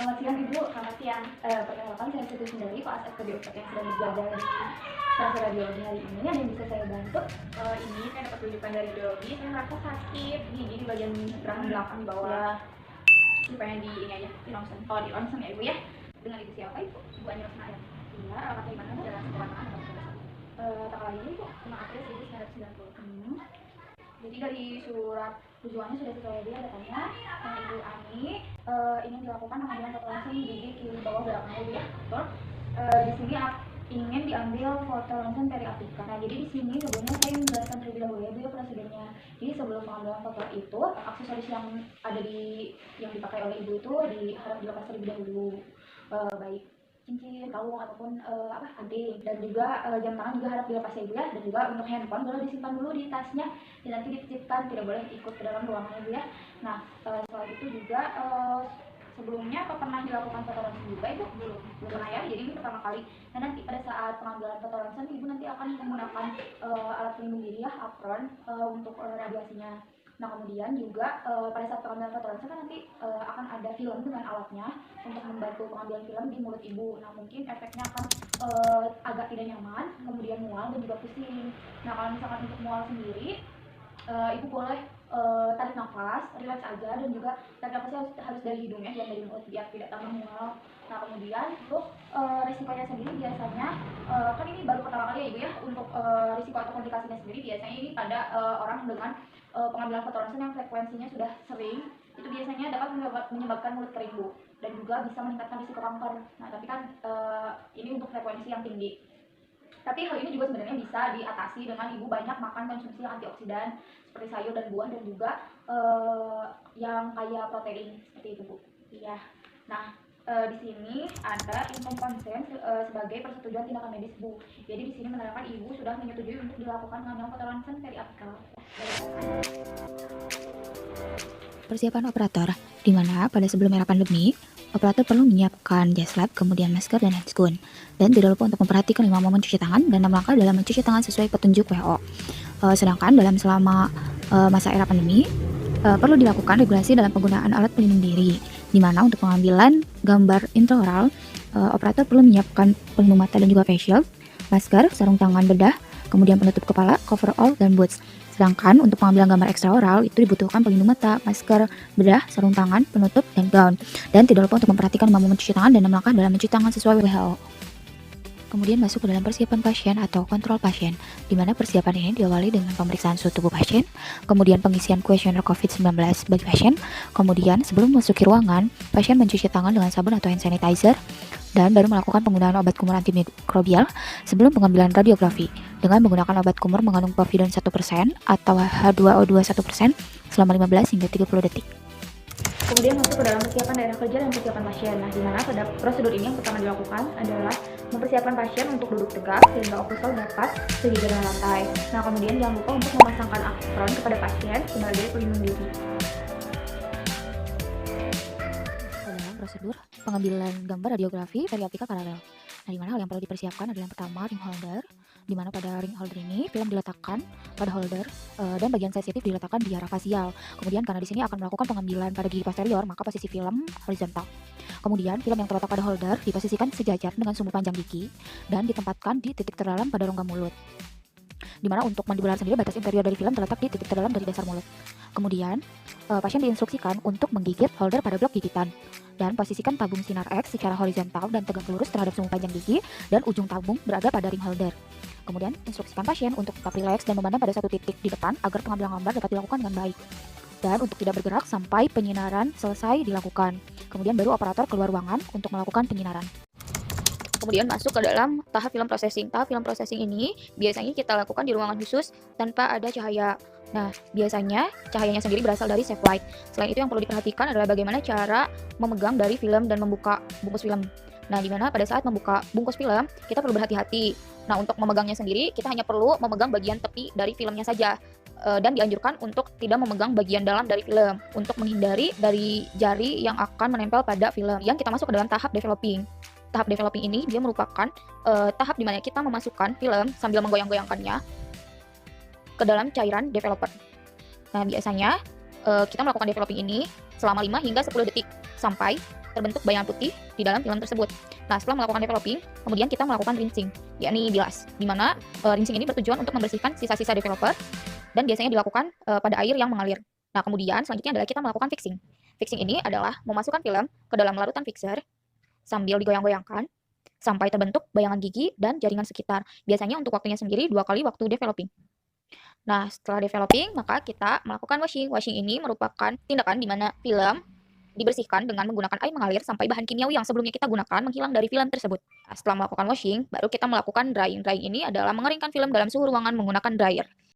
Selamat siang Ibu, selamat siang. Perkenalkan saya Siti Sundari, Pak Asep Kedokter yang sedang berjaga di stasiun radiologi hari ini. Ada yang bisa saya bantu? Ini saya dapat rujukan dari radiologi, saya merasa sakit gigi di bagian sebelah belakang di bawah. Ya. Supaya di ini aja, di ronsen. Oh, di ronsen ya Ibu ya. Dengan Ibu siapa Ibu? Ibu Anil Senaya. Iya, alamat di mana? Jalan Sekolah. Tanggal lahir Ibu? 5 April 1990. Jadi dari surat tujuannya sudah sesuai dia datanya. Ibu Ani ingin dilakukan pengambilan foto ronsen gigi kiri bawah belakang Ibu ya. Betul. Di sini ingin diambil foto ronsen periapika. Nah, jadi di sini sebelumnya saya menjelaskan terlebih dahulu ya Bu ya prosedurnya. Jadi sebelum pengambilan foto itu, aksesoris yang ada yang dipakai oleh Ibu itu harus dilepas terlebih dahulu. Baik cincin, kalung ataupun anting, dan juga jam tangan juga harap dilepas ya Ibu ya. Dan juga untuk handphone boleh disimpan dulu di tasnya dan nanti dititipkan, tidak boleh ikut ke dalam ruangan Ibu ya. Nah, setelah itu juga sebelumnya apa pernah dilakukan foto ronsen juga Ibu? Belum pernah ya, jadi ini pertama kali. Nah, nanti pada saat pengambilan foto ronsen Ibu nanti akan menggunakan alat pelindung diri ya, apron untuk radiasinya. Nah, kemudian juga pada saat pengambilan foto ronsen kan nanti akan ada film dengan alatnya untuk membantu pengambilan film di mulut Ibu. Nah, mungkin efeknya akan agak tidak nyaman, kemudian mual dan juga pusing. Nah, kalau misalkan untuk mual sendiri, Ibu boleh tarik nafas, relax aja, dan juga tarik nafasnya harus dari hidung ya, jangan dari mulut biar tidak tambah mual. Nah, kemudian untuk risikonya sendiri biasanya kan ini baru pertama kali ya Ibu ya, untuk risiko atau komplikasinya sendiri biasanya ini pada orang dengan pengambilan foto ronsen yang frekuensinya sudah sering, itu biasanya dapat menyebabkan mulut kering Bu, dan juga bisa meningkatkan risiko kanker. Nah, tapi kan ini untuk frekuensi yang tinggi. Tapi hal ini juga sebenarnya bisa diatasi dengan Ibu banyak makan konsumsi antioksidan seperti sayur dan buah, dan juga yang kaya protein seperti itu Bu. Iya. Nah, di sini ada inform consent sebagai persetujuan tindakan medis Bu. Jadi di sini menerangkan Ibu sudah menyetujui untuk dilakukan pengambilan foto ronsen periapikal. Persiapan operator, di mana pada sebelum era pandemi, operator perlu menyiapkan jas lab, kemudian masker dan handscoon. Dan tidak lupa untuk memperhatikan 5 momen cuci tangan dan 6 langkah dalam mencuci tangan sesuai petunjuk WHO. Sedangkan selama masa era pandemi, perlu dilakukan regulasi dalam penggunaan alat pelindung diri, di mana untuk pengambilan gambar intraoral, operator perlu menyiapkan pelindung mata dan juga face shield, masker, sarung tangan bedah, kemudian penutup kepala, coverall, dan boots. Sedangkan untuk pengambilan gambar ekstraoral itu dibutuhkan pelindung mata, masker, bedah, sarung tangan, penutup, dan gaun. Dan tidak lupa untuk memperhatikan 5 momen cuci tangan dan 6 langkah dalam mencuci tangan sesuai WHO. Kemudian masuk ke dalam persiapan pasien atau kontrol pasien, di mana persiapan ini diawali dengan pemeriksaan suhu tubuh pasien, kemudian pengisian kuesioner COVID-19 bagi pasien, kemudian sebelum memasuki ruangan, pasien mencuci tangan dengan sabun atau hand sanitizer, dan baru melakukan penggunaan obat kumur antimikrobial sebelum pengambilan radiografi dengan menggunakan obat kumur mengandung povidone 1% atau H2O2 1% selama 15 hingga 30 detik. Kemudian masuk ke dalam persiapan daerah kerja dan persiapan pasien. Nah, di mana pada prosedur ini yang pertama dilakukan adalah mempersiapkan pasien untuk duduk tegak sehingga okusal dapat segi dengan lantai. Nah, kemudian jangan lupa untuk memasangkan apron kepada pasien sebagai pelindung diri. Dalam prosedur pengambilan gambar radiografi periapika paralel. Nah, di mana hal yang perlu dipersiapkan adalah yang pertama ring holder, di mana pada ring holder ini film diletakkan pada holder dan bagian sensitif diletakkan di arah fasial. Kemudian karena di sini akan melakukan pengambilan pada gigi posterior, maka posisi film horizontal. Kemudian film yang terletak pada holder diposisikan sejajar dengan sumbu panjang gigi dan ditempatkan di titik terdalam pada rongga mulut. Di mana untuk mandibular sendiri batas interior dari film terletak di titik terdalam dari dasar mulut. Kemudian pasien diinstruksikan untuk menggigit holder pada blok gigitan dan posisikan tabung sinar X secara horizontal dan tegak lurus terhadap sumbu panjang gigi dan ujung tabung berada pada ring holder. Kemudian instruksikan pasien untuk tetap rileks dan memandang pada satu titik di depan agar pengambilan gambar dapat dilakukan dengan baik. Dan untuk tidak bergerak sampai penyinaran selesai dilakukan. Kemudian baru operator keluar ruangan untuk melakukan penyinaran. Kemudian masuk ke dalam tahap film processing. Tahap film processing ini biasanya kita lakukan di ruangan khusus tanpa ada cahaya. Nah, biasanya cahayanya sendiri berasal dari safe light. Selain itu yang perlu diperhatikan adalah bagaimana cara memegang dari film dan membuka bungkus film. Nah, di mana pada saat membuka bungkus film, kita perlu berhati-hati. Nah, untuk memegangnya sendiri, kita hanya perlu memegang bagian tepi dari filmnya saja. Dan dianjurkan untuk tidak memegang bagian dalam dari film, untuk menghindari dari jari yang akan menempel pada film. Yang kita masuk ke dalam tahap developing. Tahap developing ini dia merupakan tahap di mana kita memasukkan film sambil menggoyang-goyangkannya ke dalam cairan developer. Nah, biasanya kita melakukan developing ini selama 5 hingga 10 detik sampai terbentuk bayangan putih di dalam film tersebut. Nah, setelah melakukan developing, kemudian kita melakukan rinsing, yakni bilas, di mana rinsing ini bertujuan untuk membersihkan sisa-sisa developer dan biasanya dilakukan pada air yang mengalir. Nah, kemudian selanjutnya adalah kita melakukan fixing. Fixing ini adalah memasukkan film ke dalam larutan fixer sambil digoyang-goyangkan sampai terbentuk bayangan gigi dan jaringan sekitar. Biasanya untuk waktunya sendiri 2 kali waktu developing. Nah, setelah developing, maka kita melakukan washing. Washing ini merupakan tindakan di mana film dibersihkan dengan menggunakan air mengalir sampai bahan kimiawi yang sebelumnya kita gunakan menghilang dari film tersebut. Nah, setelah melakukan washing, baru kita melakukan drying. Drying ini adalah mengeringkan film dalam suhu ruangan menggunakan dryer.